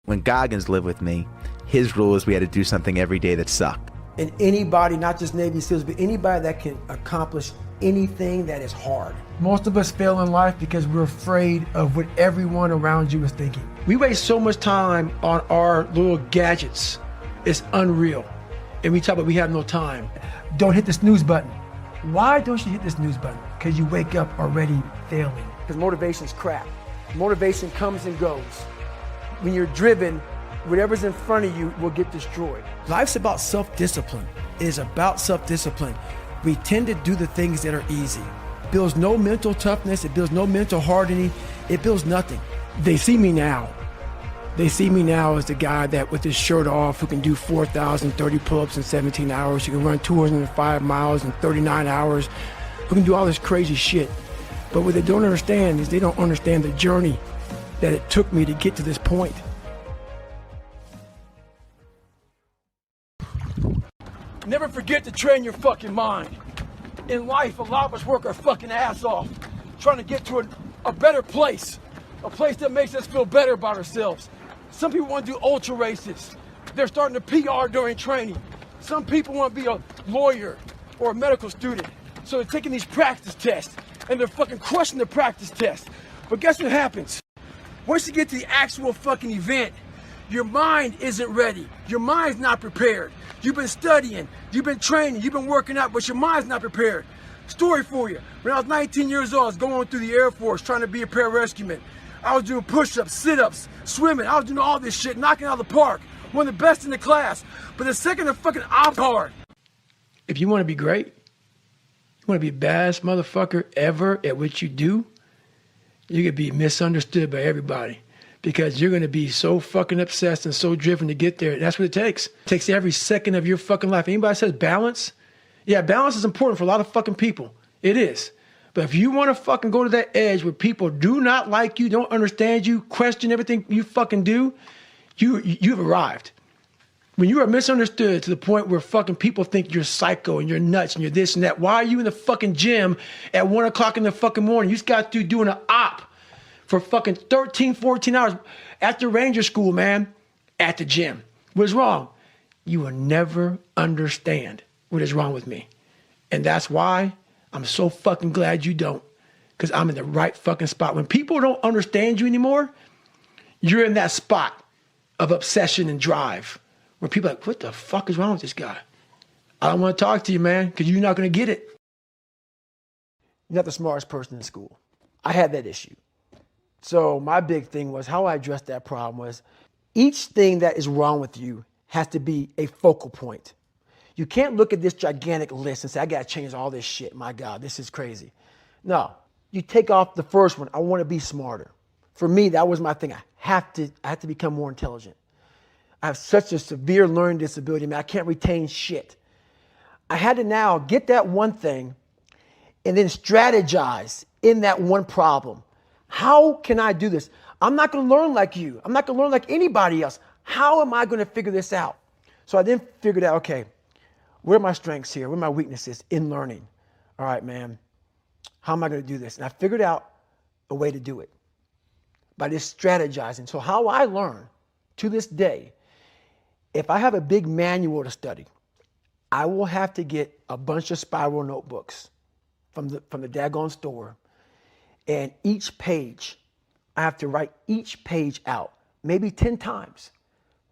When Goggins lived with me, his rule is we had to do something every day that sucked. And anybody, not just Navy SEALs, but anybody that can accomplish anything that is hard. Most of us fail in life because we're afraid of what everyone around you is thinking. We waste so much time on our little gadgets. It's unreal. And we talk about we have no time. Don't hit the snooze button. Why don't you hit the snooze button? Because you wake up already failing. Because motivation's crap. Motivation comes and goes. When you're driven, whatever's in front of you will get destroyed. Life's about self-discipline. It is about self-discipline. We tend to do the things that are easy. It builds no mental toughness. It builds no mental hardening. It builds nothing. They see me now. They see me now as the guy that with his shirt off who can do 4,030 pull-ups in 17 hours, who can run 205 miles in 39 hours, who can do all this crazy shit. But what they don't understand is they don't understand the journey that it took me to get to this point. Never forget to train your fucking mind. In life, a lot of us work our fucking ass off trying to get to a better place, a place that makes us feel better about ourselves. Some people want to do ultra races. They're starting to PR during training. Some people want to be a lawyer or a medical student. So they're taking these practice tests and they're fucking crushing the practice test. But guess what happens? Once you get to the actual fucking event, your mind isn't ready. Your mind's not prepared. You've been studying, you've been training, you've been working out, but your mind's not prepared. Story for you. When I was 19 years old, I was going through the Air Force trying to be a pararescueman. I was doing push-ups, sit-ups, swimming. I was doing all this shit, knocking out of the park. One of the best in the class. But the second the fucking op hard. If you want to be great, you want to be the baddest motherfucker ever at what you do, you're going to be misunderstood by everybody. Because you're going to be so fucking obsessed and so driven to get there. That's what it takes. It takes every second of your fucking life. Anybody says balance? Yeah, balance is important for a lot of fucking people. It is. But if you want to fucking go to that edge where people do not like you, don't understand you, question everything you fucking do, you've arrived. When you are misunderstood to the point where fucking people think you're psycho and you're nuts and you're this and that, why are you in the fucking gym at 1 o'clock in the fucking morning? You just got to doing an op for fucking 13, 14 hours after Ranger School, man, at the gym. What is wrong? You will never understand what is wrong with me. And that's why I'm so fucking glad you don't, because I'm in the right fucking spot. When people don't understand you anymore, you're in that spot of obsession and drive where people are like, what the fuck is wrong with this guy? I don't want to talk to you, man, because you're not going to get it. You're not the smartest person in school. I had that issue. So my big thing was how I addressed that problem was each thing that is wrong with you has to be a focal point. You can't look at this gigantic list and say, I got to change all this shit. My God, this is crazy. No, you take off the first one. I want to be smarter. For me, that was my thing. I have to become more intelligent. I have such a severe learning disability. Man, I can't retain shit. I had to now get that one thing and then strategize in that one problem. How can I do this? I'm not going to learn like you. I'm not going to learn like anybody else. How am I going to figure this out? So I then figured out, okay, where are my strengths here? Where are my weaknesses in learning? All right, man, how am I going to do this? And I figured out a way to do it by just strategizing. So how I learn to this day, if I have a big manual to study, I will have to get a bunch of spiral notebooks from the daggone store. And each page, I have to write each page out, maybe 10 times.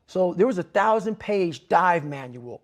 So there was a 1,000-page dive manual.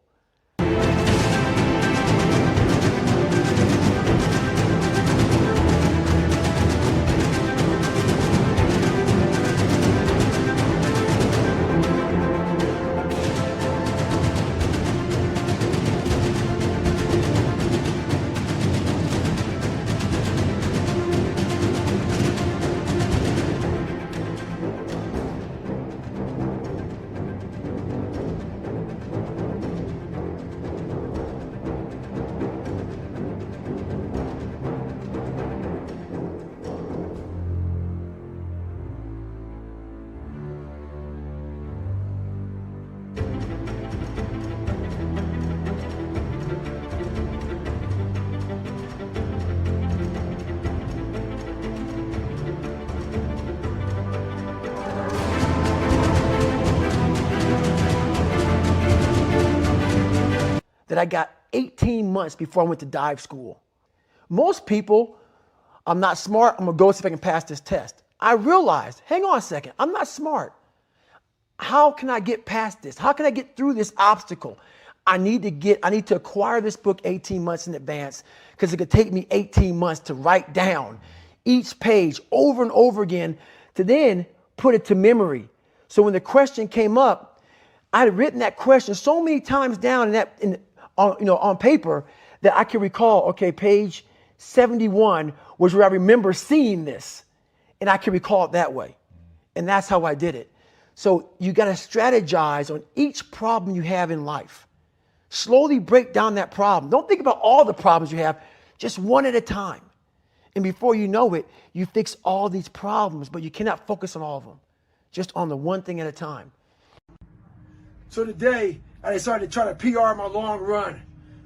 I got 18 months before I went to dive school. Most people, I'm not smart, I'm gonna go see if I can pass this test. I realized, hang on a second, I'm not smart. How can I get past this? How can I get through this obstacle? I need to acquire this book 18 months in advance because it could take me 18 months to write down each page over and over again to then put it to memory. So when the question came up, I had written that question so many times down on paper that I can recall, okay, page 71 was where I remember seeing this, and I can recall it that way. And that's how I did it. So you got to strategize on each problem you have in life. Slowly break down that problem. Don't think about all the problems you have, just one at a time. And before you know it, you fix all these problems, but you cannot focus on all of them. Just on the one thing at a time. So today, I decided to try to PR my long run.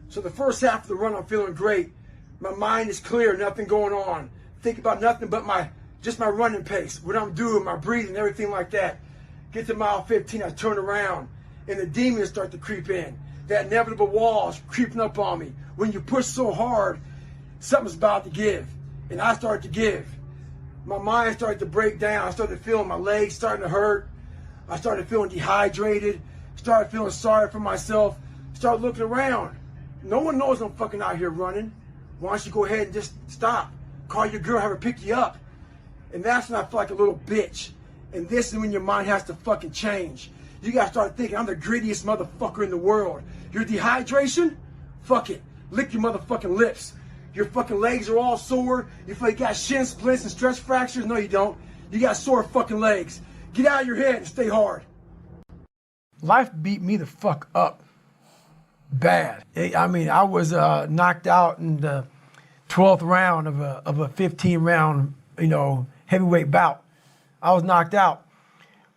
So the first half of the run, I'm feeling great. My mind is clear, nothing going on. Think about nothing but my running pace, what I'm doing, my breathing, everything like that. Get to mile 15, I turn around, and the demons start to creep in. That inevitable wall is creeping up on me. When you push so hard, something's about to give. And I started to give. My mind started to break down. I started feeling my legs starting to hurt. I started feeling dehydrated. Started feeling sorry for myself. Started looking around. No one knows I'm fucking out here running. Why don't you go ahead and just stop? Call your girl, have her pick you up. And that's when I feel like a little bitch. And this is when your mind has to fucking change. You gotta start thinking, I'm the grittiest motherfucker in the world. Your dehydration? Fuck it. Lick your motherfucking lips. Your fucking legs are all sore. You feel like you got shin splints and stress fractures? No, you don't. You got sore fucking legs. Get out of your head and stay hard. Life beat me the fuck up. Bad. I mean, I was knocked out in the 12th round of a 15-round, heavyweight bout. I was knocked out.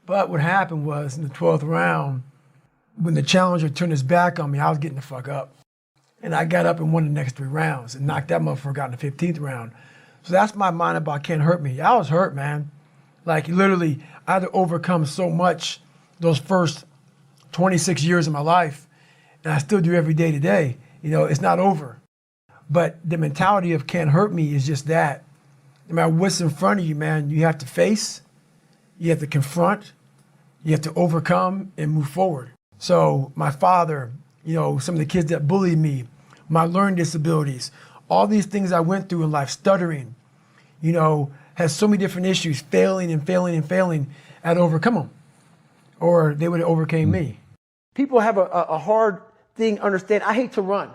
But what happened was in the 12th round, when the challenger turned his back on me, I was getting the fuck up. And I got up and won the next 3 rounds and knocked that motherfucker out in the 15th round. So that's my mind about can't hurt me. I was hurt, man. Like literally, I had to overcome so much those first 26 years of my life. And I still do every day today. It's not over. But the mentality of can't hurt me is just that. No matter what's in front of you, man, you have to face, you have to confront, you have to overcome and move forward. So my father, some of the kids that bullied me, my learning disabilities, all these things I went through in life, stuttering, has so many different issues, failing and failing and failing. I had to overcome them, or they would have overcame me. People have a hard thing to understand. I hate to run.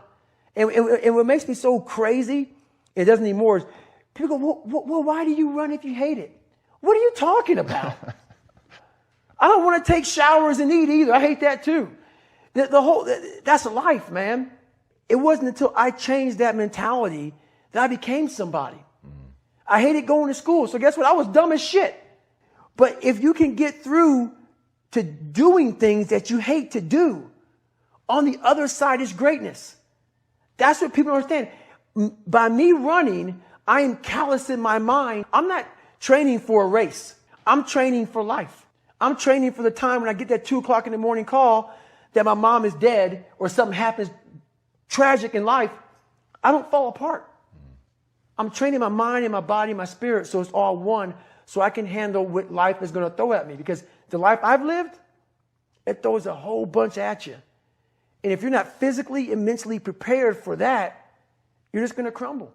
And what makes me so crazy, it doesn't anymore, is people go, well, why do you run if you hate it? What are you talking about? I don't want to take showers and eat either. I hate that too. That's life, man. It wasn't until I changed that mentality that I became somebody. I hated going to school. So guess what? I was dumb as shit. But if you can get through to doing things that you hate to do, on the other side is greatness. That's what people don't understand. By me running, I am callous in my mind. I'm not training for a race. I'm training for life. I'm training for the time when I get that 2 o'clock in the morning call that my mom is dead or something happens tragic in life. I don't fall apart. I'm training my mind and my body and my spirit so it's all one, so I can handle what life is going to throw at me. Because the life I've lived, it throws a whole bunch at you. And if you're not physically and mentally prepared for that, you're just going to crumble.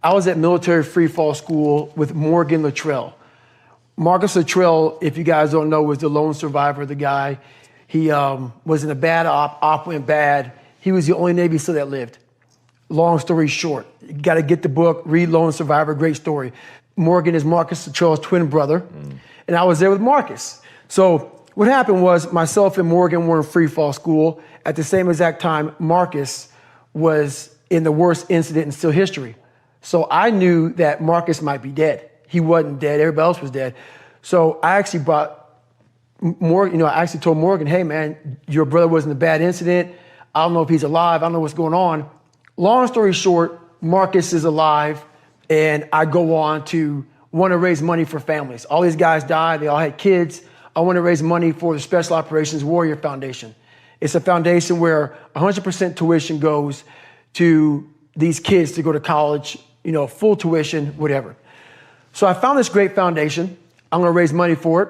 I was at military free fall school with Morgan Luttrell. Marcus Luttrell, if you guys don't know, was the lone survivor, the guy. He was in a bad op went bad. He was the only Navy SEAL that lived. Long story short, you got to get the book, read Lone Survivor, great story. Morgan is Marcus Luttrell's twin brother, and I was there with Marcus. So what happened was myself and Morgan were in free fall school. At the same exact time, Marcus was in the worst incident in SEAL history. So I knew that Marcus might be dead. He wasn't dead, everybody else was dead. So I actually brought Morgan, I actually told Morgan, hey man, your brother was in a bad incident. I don't know if he's alive, I don't know what's going on. Long story short, Marcus is alive, and I go on to want to raise money for families. All these guys died, they all had kids. I want to raise money for the Special Operations Warrior Foundation. It's a foundation where 100% tuition goes to these kids to go to college, full tuition, whatever. So I found this great foundation. I'm going to raise money for it.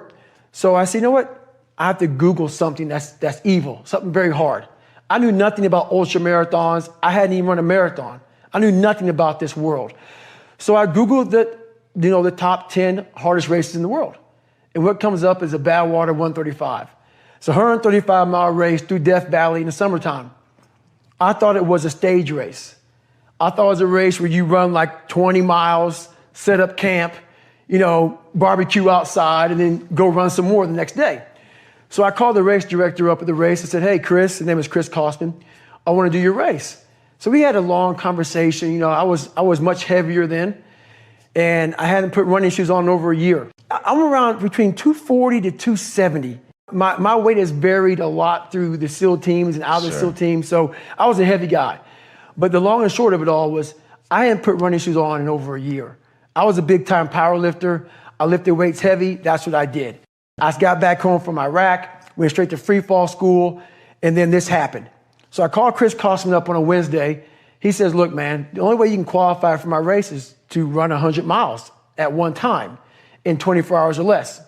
So I said, you know what? I have to Google something that's evil, something very hard. I knew nothing about ultra marathons. I hadn't even run a marathon. I knew nothing about this world. So I Googled the top 10 hardest races in the world. And what comes up is a Badwater 135. It's a 135-mile race through Death Valley in the summertime. I thought it was a stage race. I thought it was a race where you run like 20 miles, set up camp, barbecue outside, and then go run some more the next day. So I called the race director up at the race and said, hey, Chris, his name is Chris Kosman, I want to do your race. So we had a long conversation. I was much heavier then, and I hadn't put running shoes on in over a year. I'm around between 240 to 270. My weight has varied a lot through the SEAL teams and out of the SEAL teams, so I was a heavy guy. But the long and short of it all was I hadn't put running shoes on in over a year. I was a big-time power lifter. I lifted weights heavy. That's what I did. I got back home from Iraq, went straight to free fall school, and then this happened. So I called Chris Kosman up on a Wednesday. He says, look, man, the only way you can qualify for my race is to run 100 miles at one time in 24 hours or less.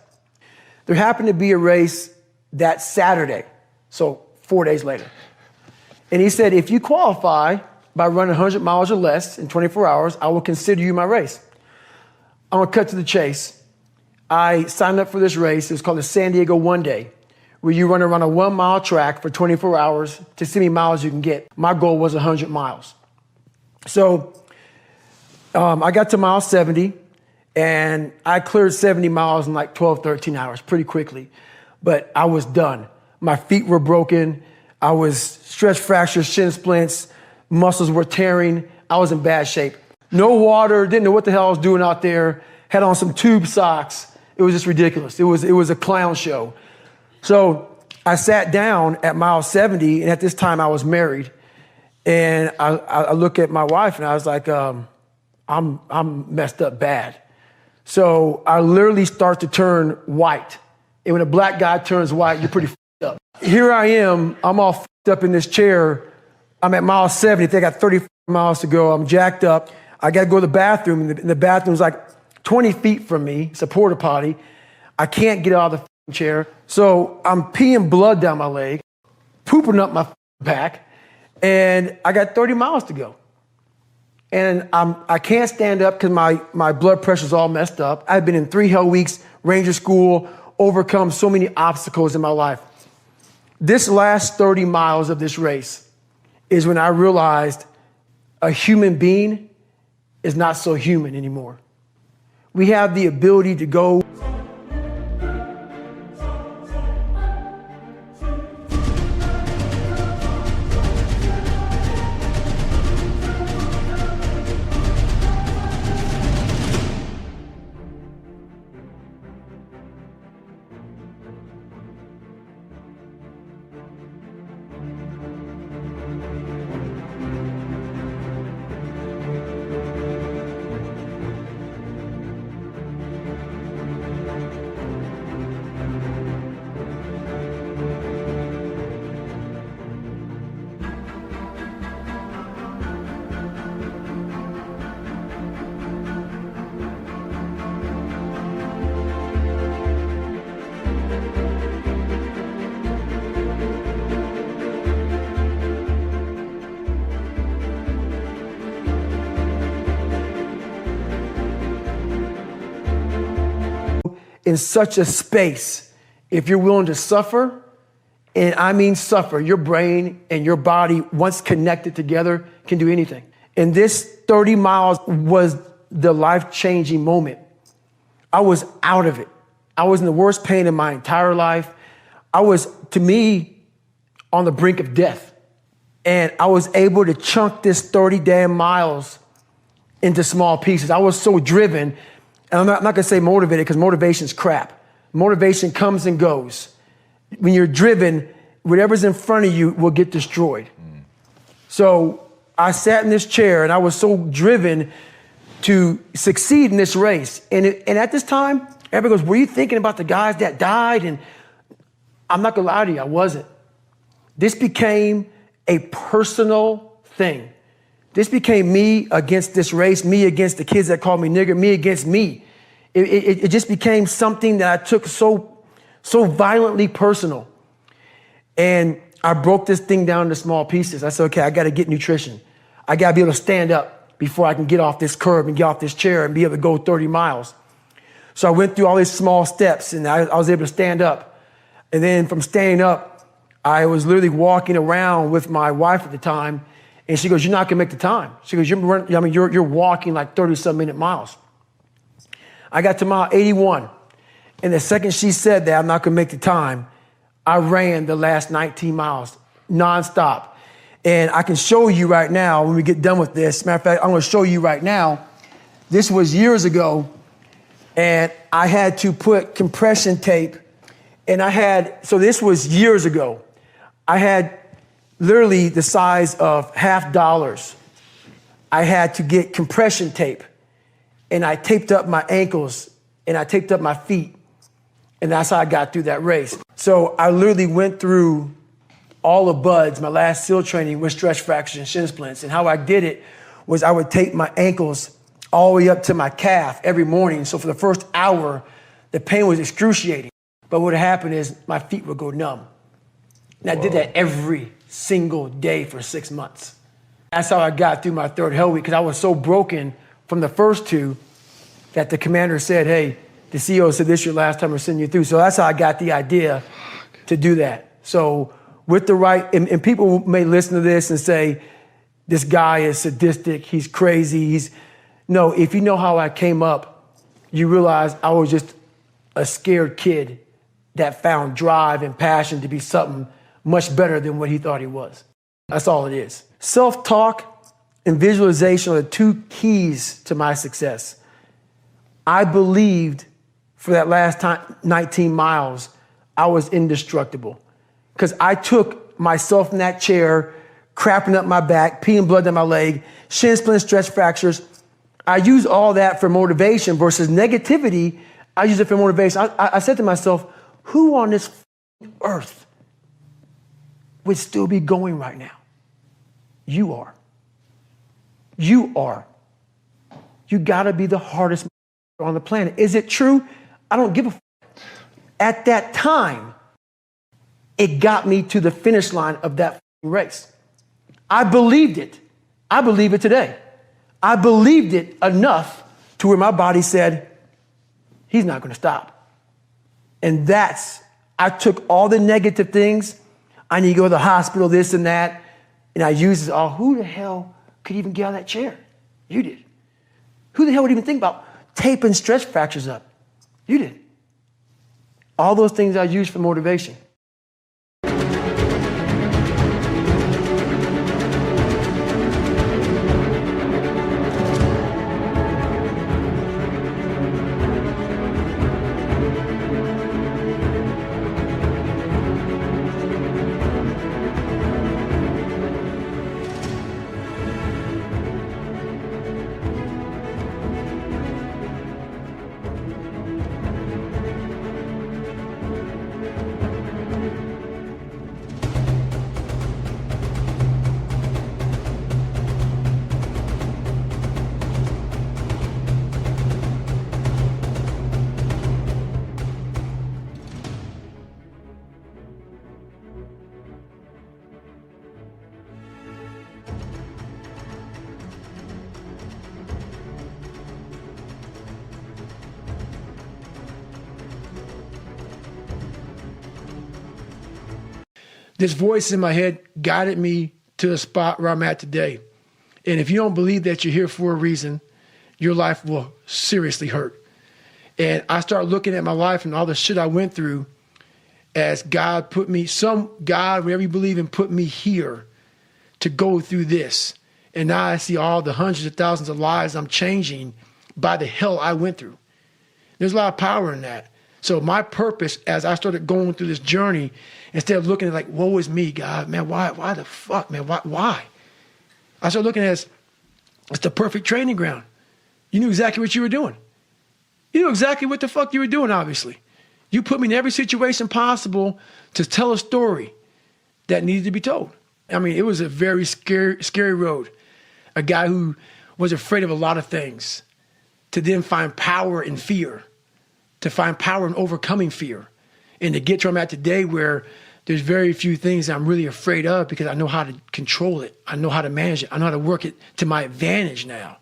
There happened to be a race that Saturday, so 4 days later. And he said, if you qualify by running 100 miles or less in 24 hours, I will consider you my race. I'm gonna cut to the chase. I signed up for this race. It's called the San Diego One Day, where you run around a 1 mile track for 24 hours to see how many miles you can get. My goal was 100 miles. So I got to mile 70, and I cleared 70 miles in like 12, 13 hours pretty quickly. But I was done. My feet were broken. I was stress fractures, shin splints, muscles were tearing. I was in bad shape. No water, didn't know what the hell I was doing out there. Had on some tube socks. It was just ridiculous. It was a clown show. So I sat down at mile 70, and at this time I was married. And I look at my wife and I was like, I'm messed up bad. So I literally start to turn white. And when a black guy turns white, you're pretty f***ed up. Here I am, I'm all f***ed up in this chair. I'm at mile 70, I got 30 miles to go. I'm jacked up. I got to go to the bathroom, and the bathroom's like 20 feet from me. It's a porta potty. I can't get out of the chair. So I'm peeing blood down my leg, pooping up my back, and I got 30 miles to go. And I can't stand up because my blood pressure's all messed up. I've been in 3 hell weeks, Ranger School, overcome so many obstacles in my life. This last 30 miles of this race is when I realized a human being is not so human anymore. We have the ability to go in such a space, if you're willing to suffer, and I mean suffer, your brain and your body, once connected together, can do anything. And this 30 miles was the life-changing moment. I was out of it. I was in the worst pain in my entire life. I was, to me, on the brink of death. And I was able to chunk this 30 damn miles into small pieces. I was so driven, and I'm not gonna say motivated, because motivation's crap. Motivation comes and goes. When you're driven, whatever's in front of you will get destroyed. So I sat in this chair and I was so driven to succeed in this race. And at this time, everybody goes, were you thinking about the guys that died? And I'm not gonna lie to you, I wasn't. This became a personal thing. This became me against this race, me against the kids that called me nigger, me against me. It just became something that I took so violently personal. And I broke this thing down into small pieces. I said, okay, I gotta get nutrition. I gotta be able to stand up before I can get off this curb and get off this chair and be able to go 30 miles. So I went through all these small steps and I was able to stand up. And then from standing up, I was literally walking around with my wife at the time. And she goes, you're not gonna make the time. She goes, you're walking like 30-some minute miles. I got to mile 81. And the second she said that I'm not gonna make the time, I ran the last 19 miles nonstop. And I can show you right now when we get done with this. Matter of fact, I'm gonna show you right now. This was years ago, and I had to put compression tape, and so this was years ago. I had literally the size of $50. I had to get compression tape, and I taped up my ankles, and I taped up my feet, and that's how I got through that race. So I literally went through all of BUDS, my last SEAL training, with stretch fractures and shin splints. And how I did it was I would tape my ankles all the way up to my calf every morning. So for the first hour, the pain was excruciating. But what would happen is my feet would go numb. And I did that every single day for 6 months. That's how I got through my third hell week, because I was so broken from the first two that the commander said, hey, the CEO said, this is your last time we're sending you through. So that's how I got the idea to do that. So with the right, and people may listen to this and say, this guy is sadistic, he's crazy, no, if you know how I came up, you realize I was just a scared kid that found drive and passion to be something much better than what he thought he was. That's all it is. Self-talk and visualization are the two keys to my success. I believed for that last 19 miles, I was indestructible. Because I took myself in that chair, crapping up my back, peeing blood down my leg, shin splints, stretch fractures. I use all that for motivation versus negativity. I use it for motivation. I said to myself, who on this earth would still be going right now? You are. You are. You gotta be the hardest on the planet. Is it true? I don't give a f. At that time, it got me to the finish line of that race. I believed it. I believe it today. I believed it enough to where my body said, he's not gonna stop. And I took all the negative things. I need to go to the hospital, this and that. And I used it all. Who the hell could even get out of that chair? You did. Who the hell would even think about taping stretch fractures up? You did. All those things I used for motivation. This voice in my head guided me to the spot where I'm at today. And if you don't believe that you're here for a reason, your life will seriously hurt. And I start looking at my life and all the shit I went through as God put me, some God, whatever you believe in, put me here to go through this. And now I see all the hundreds of thousands of lives I'm changing by the hell I went through. There's a lot of power in that. So my purpose as I started going through this journey, instead of looking at like, woe is me, God, man, why the fuck, man, why? I started looking at it as it's the perfect training ground. You knew exactly what you were doing. You knew exactly what the fuck you were doing, obviously. You put me in every situation possible to tell a story that needed to be told. I mean, it was a very scary road. A guy who was afraid of a lot of things, to then find power in fear, to find power in overcoming fear, and to get to where I'm at today where there's very few things I'm really afraid of because I know how to control it. I know how to manage it. I know how to work it to my advantage now.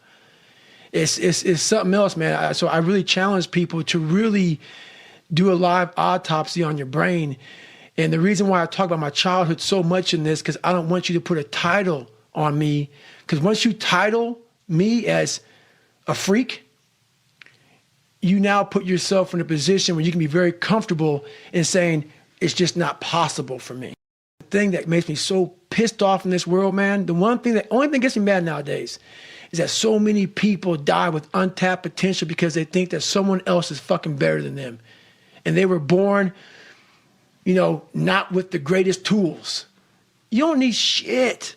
It's something else, man. So I really challenge people to really do a live autopsy on your brain. And the reason why I talk about my childhood so much in this, because I don't want you to put a title on me. Because once you title me as a freak, you now put yourself in a position where you can be very comfortable in saying, it's just not possible for me. The thing that makes me so pissed off in this world, man, the only thing that gets me mad nowadays is that so many people die with untapped potential because they think that someone else is fucking better than them. And they were born, you know, not with the greatest tools. You don't need shit.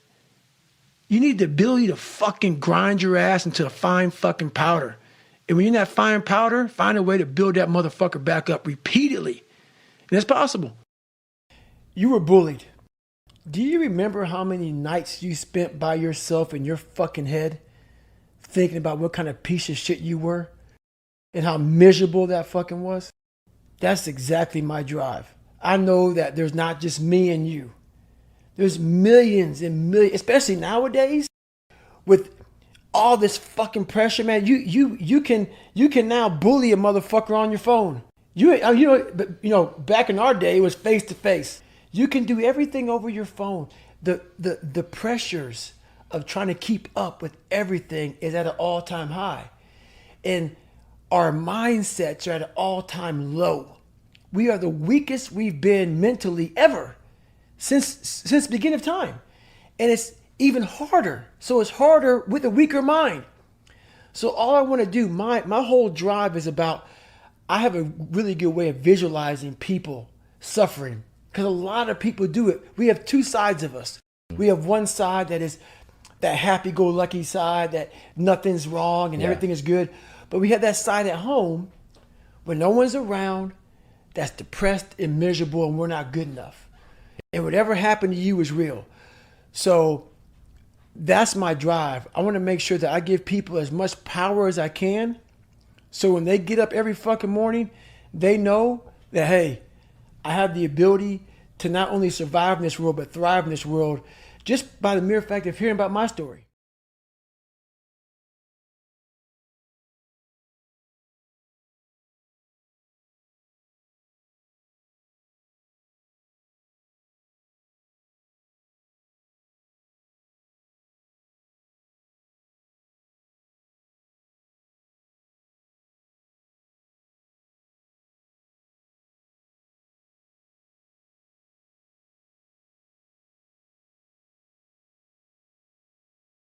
You need the ability to fucking grind your ass into a fine fucking powder. And when you're in that fine powder, find a way to build that motherfucker back up repeatedly. And it's possible. You were bullied. Do you remember how many nights you spent by yourself in your fucking head thinking about what kind of piece of shit you were and how miserable that fucking was? That's exactly my drive. I know that there's not just me and you. There's millions and millions, especially nowadays, with all this fucking pressure, man. You can now bully a motherfucker on your phone. You know, back in our day, it was face to face. You can do everything over your phone. The pressures of trying to keep up with everything is at an all-time high, and our mindsets are at an all-time low. We are the weakest we've been mentally ever since the beginning of time. And it's even harder. So it's harder with a weaker mind. So all I want to do, my whole drive is about, I have a really good way of visualizing people suffering because a lot of people do it. We have two sides of us. We have one side that is that happy-go-lucky side that nothing's wrong and everything is good. But we have that side at home when no one's around that's depressed and miserable and we're not good enough. And whatever happened to you is real. So that's my drive. I want to make sure that I give people as much power as I can. So when they get up every fucking morning, they know that, hey, I have the ability to not only survive in this world, but thrive in this world just by the mere fact of hearing about my story.